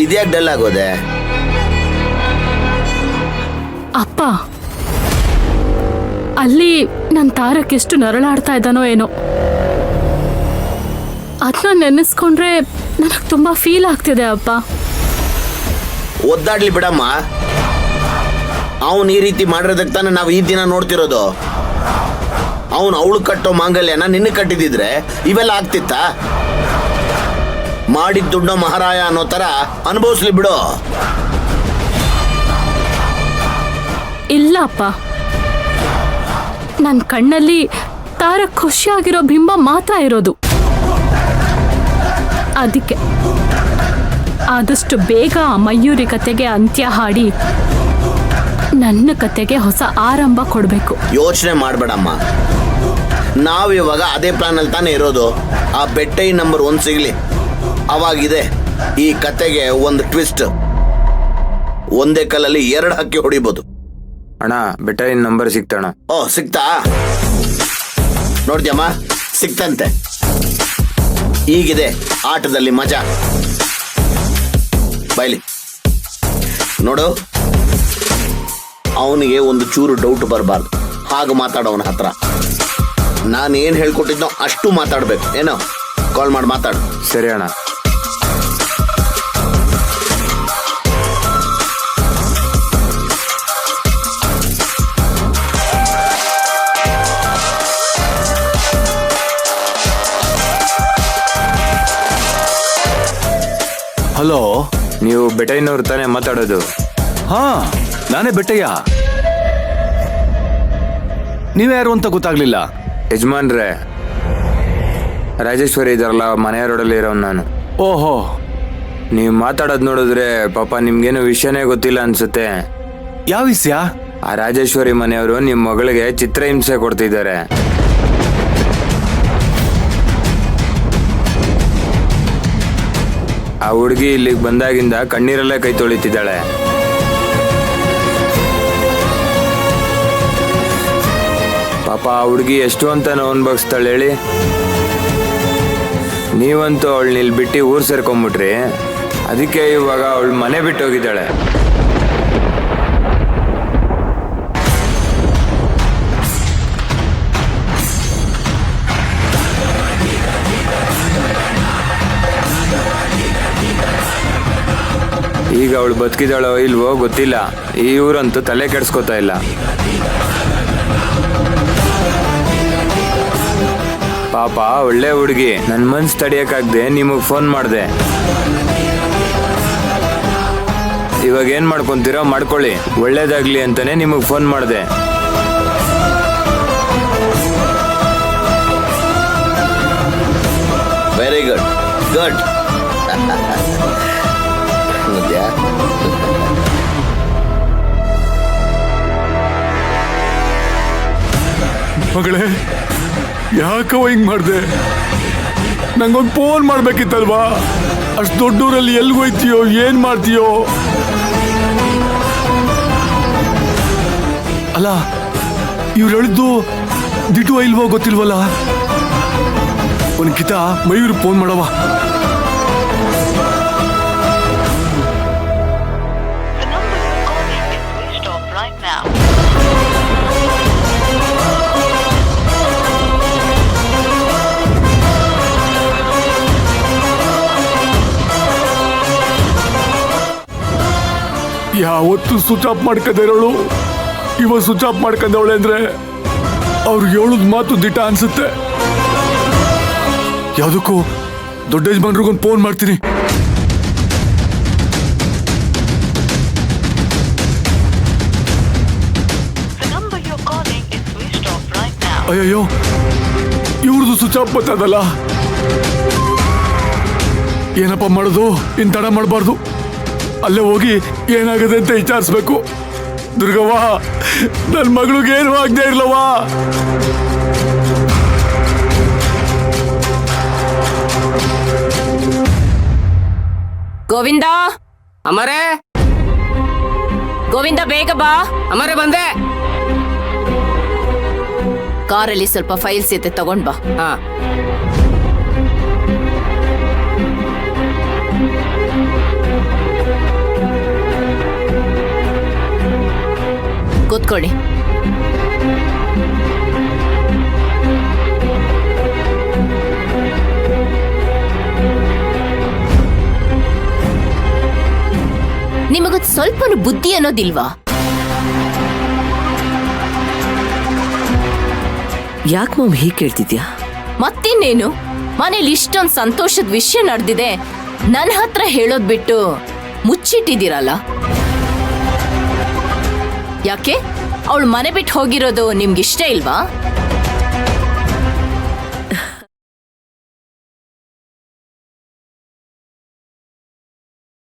ಇದ್ಯಾಕೆ ಡಲ್ ಆಗೋದೆ? ಅಪ್ಪ, ಅಲ್ಲಿ ನನ್ನ ತಾರಕ್ ಎಷ್ಟು ನರಳಾಡ್ತಾ ಇದ್ದಾನೋ ಏನೋ. ಅದನ್ನ ನೆನೆಸ್ಕೊಂಡ್ರೆ ನನಗೆ ತುಂಬಾ ಫೀಲ್ ಆಗ್ತಿದೆ ಅಪ್ಪ. ಒದ್ದಾಡ್ಲಿ ಬಿಡಮ್ಮ. ಅವನು ಈ ರೀತಿ ಮಾಡಿರೋದಕ್ಕೆ ತಾನೆ ನಾವು ಈ ದಿನ ನೋಡ್ತಿರೋದು. ಅವನು ಅವಳು ಕಟ್ಟೋ ಮಾಂಗಲ್ಯನ ನಿನ್ನ ಕಟ್ಟಿದಿದ್ರೆ ಇವೆಲ್ಲ ಆಗ್ತಿತ್ತಾ? ಮಾಡಿದ ದುಡ್ಡೋ ಮಹಾರಾಯ ಅನ್ನೋ ತರ ಅನುಭವಿಸ್ಲಿ ಬಿಡು. ಇಲ್ಲ ಅಪ್ಪ, ನನ್ನ ಕಣ್ಣಲ್ಲಿ ತಾರಕ್ ಖುಷಿಯಾಗಿರೋ ಬಿಂಬ ಮಾತ್ರ ಇರೋದು. ಅದಕ್ಕೆ ಆದಷ್ಟು ಬೇಗ ಆ ಮಯೂರಿ ಕತೆಗೆ ಅಂತ್ಯ ಹಾಡಿ ನನ್ನ ಕತೆಗೆ ಹೊಸ ಆರಂಭ ಕೊಡಬೇಕು. ಯೋಚನೆ ಮಾಡಬೇಡಮ್ಮ. ನಾವಿವಾಗ ಅದೇ ಪ್ಲಾನ್ ಅಲ್ಲಿ ತಾನೇ ಇರೋದು. ಆ ಬೆಟ್ಟೈ ನಂಬರ್ 1 ಸಿಗ್ಲಿ, ಅವಾಗಿದೆ ಈ ಕತೆಗೆ ಒಂದು ಟ್ವಿಸ್ಟ್. ಒಂದೇ ಕಲ್ಲಲ್ಲಿ 2 ಹಕ್ಕಿ ಹೊಡಿಬಹುದು. ಅಣ್ಣ, ಬೆಟ್ಟೈ ನಂಬರ್ ಸಿಕ್ತಣ್ಣ. ಓ, ಸಿಕ್ತಾ? ನೋಡ್ದ್ಯಮ್ಮ, ಸಿಕ್ತಂತೆ. ಈಗಿದೆ ಆಟದಲ್ಲಿ ಮಜಾ. ಬೈಲಿ ನೋಡು, ಅವನಿಗೆ ಒಂದು ಚೂರು ಡೌಟ್ ಬರಬಾರ್ದು. ಹಾಗೆ ಮಾತಾಡೋವನ ಹತ್ರ. ನಾನೇನು ಹೇಳ್ಕೊಟ್ಟಿದ್ನೋ ಅಷ್ಟು ಮಾತಾಡ್ಬೇಕು. ಏನೋ ಕಾಲ್ ಮಾಡಿ ಮಾತಾಡು. ಸರಿ ಅಣ್ಣ. ಹಲೋ, ನೀವು ಬೆಟ್ಟೈನವ್ರು ತಾನೇ ಮಾತಾಡೋದು? ಹಾ, ನಾನೇ ಬೆಟ್ಟಯ್ಯ. ನೀವ್ಯಾರು ಅಂತ ಗೊತ್ತಾಗ್ಲಿಲ್ಲ. ಯಜಮಾನ್ರೆ, ರಾಜೇಶ್ವರಿ ಇದಾರಲ್ಲ, ಮನೆಯ ರೋಡಲ್ಲಿ ಇರೋನು ನಾನು. ಓಹೋ, ನೀವು ಮಾತಾಡೋದು ನೋಡಿದ್ರೆ ಪಾಪ ನಿಮ್ಗೇನು ವಿಷಯನೇ ಗೊತ್ತಿಲ್ಲ ಅನ್ಸುತ್ತೆ. ಯಾವ ವಿಷಯ? ಆ ರಾಜೇಶ್ವರಿ ಮನೆಯವರು ನಿಮ್ಮ ಮಗಳಿಗೆ ಚಿತ್ರಹಿಂಸೆ ಕೊಡ್ತಿದ್ದಾರೆ. ಆ ಹುಡುಗಿ ಇಲ್ಲಿಗೆ ಬಂದಾಗಿಂದ ಕಣ್ಣೀರಲ್ಲೇ ಕೈ ತೊಳಿತಿದ್ದಾಳೆ. ಪಾಪ ಆ ಹುಡುಗಿ ಎಷ್ಟು ಅಂತ ಅನುಭವಿಸ್ತಾಳೆ ಹೇಳಿ. ನೀವಂತೂ ಅವಳನ್ನ ಇಲ್ಲಿ ಬಿಟ್ಟು ಊರು ಸೇರ್ಕೊಂಡ್ಬಿಟ್ರಿ. ಅದಕ್ಕೆ ಇವಾಗ ಅವಳು ಮನೆ ಬಿಟ್ಟು ಹೋಗಿದ್ದಾಳೆ. ಈಗ ಅವಳು ಬದುಕಿದಾಳೋ ಇಲ್ವೋ ಗೊತ್ತಿಲ್ಲ. ಈ ಊರಂತೂ ತಲೆ ಕೆಡಿಸ್ಕೋತಾ ಇಲ್ಲ. ಪಾಪ ಒಳ್ಳೆ ಹುಡುಗಿ. ನನ್ನ ಮನ್ಸು ತಡಿಯಕ್ಕಾಗ್ದೆ ನಿಮಗೆ ಫೋನ್ ಮಾಡಿದೆ. ಇವಾಗ ಏನು ಮಾಡ್ಕೊಂತೀರೋ ಮಾಡ್ಕೊಳ್ಳಿ, ಒಳ್ಳೇದಾಗ್ಲಿ ಅಂತಾನೆ ನಿಮಗೆ ಫೋನ್ ಮಾಡಿದೆ. Very good good. ಮಗಳೇ, ಯಾಕವ ಹಿಂಗ್ ಮಾಡ್ದೆ? ನಂಗೊಂದು ಫೋನ್ ಮಾಡ್ಬೇಕಿತ್ತಲ್ವಾ? ಅಷ್ಟು ದೊಡ್ಡೂರಲ್ಲಿ ಎಲ್ಗೋಯ್ತೀಯೋ, ಏನ್ ಮಾಡ್ತೀಯೋ? ಅಲ್ಲ, ಇವ್ರು ಹೇಳಿದ್ದು ದಿಟು ಇಲ್ವೋ ಗೊತ್ತಿಲ್ವಲ್ಲ. ಒಂದ್ ಕಿತ ಮಯೂರ್ ಫೋನ್ ಮಾಡವ. ಯಾವತ್ತು ಸ್ವಿಚ್ ಆಫ್ ಮಾಡ್ಕಂದ ಇರೋಳು ಇವ ಸ್ವಿಚ್ ಆಫ್ ಮಾಡ್ಕೊಂಡವಳೆ ಅಂದ್ರೆ ಅವ್ರು ಹೇಳುದ್ ಮಾತು ದಿಟ ಅನ್ಸುತ್ತೆ. ಯಾವ್ದಕ್ಕೂ ದೊಡ್ಡ ಯಜಮಾನ್ರಿಗೊಂದು ಫೋನ್ ಮಾಡ್ತೀನಿ. ಅಯ್ಯಯ್ಯೋ, ಇವ್ರದ್ದು ಸ್ವಿಚ್ ಆಫ್ ಬರ್ತದಲ್ಲ. ಏನಪ್ಪ ಮಾಡೋದು? ಇನ್ ತಡ ಮಾಡಬಾರ್ದು. ಅಲ್ಲೇ ಹೋಗಿ ಏನಾಗದೆ ಅಂತ ವಿಚಾರಿಸ್ಬೇಕು. ದುರ್ಗವ್ವ, ನನ್ನ ಮಗಳಿಗೆ ಏನು ಆಗದೆ ಇರ್ಲವಾ? ಗೋವಿಂದ, ಅಮರೇ, ಗೋವಿಂದ ಬೇಗ ಬಾ. ಅಮರೇ ಬಂದೆ. ಕಾರಲ್ಲಿ ಸ್ವಲ್ಪ ಫೈಲ್ಸ್ ಇದೆ, ತಗೊಂಡ್ ಬಾ. ಹಾ, ಕೂತ್ಕೊಳ್ಳಿ. ನಿಮಗೊಂದು ಸ್ವಲ್ಪನೂ ಬುದ್ಧಿ ಅನ್ನೋದಿಲ್ವಾ? ಯಾಕೆ ಮಾಮ್ ಹೀಗೆ ಕೇಳ್ತಿದ್ಯಾ? ಮತ್ತಿನ್ನೇನು, ಮನೇಲಿ ಇಷ್ಟೊಂದು ಸಂತೋಷದ ವಿಷಯ ನಡೆದಿದೆ, ನನ್ನ ಹತ್ರ ಹೇಳೋದ್ ಬಿಟ್ಟು ಮುಚ್ಚಿಟ್ಟಿದ್ದೀರಲ್ಲ. ಯಾಕೆ? ಅವಳು ಮನೆ ಬಿಟ್ಟು ಹೋಗಿರೋದು ನಿಮ್ಗಿಷ್ಟ ಇಲ್ವಾ?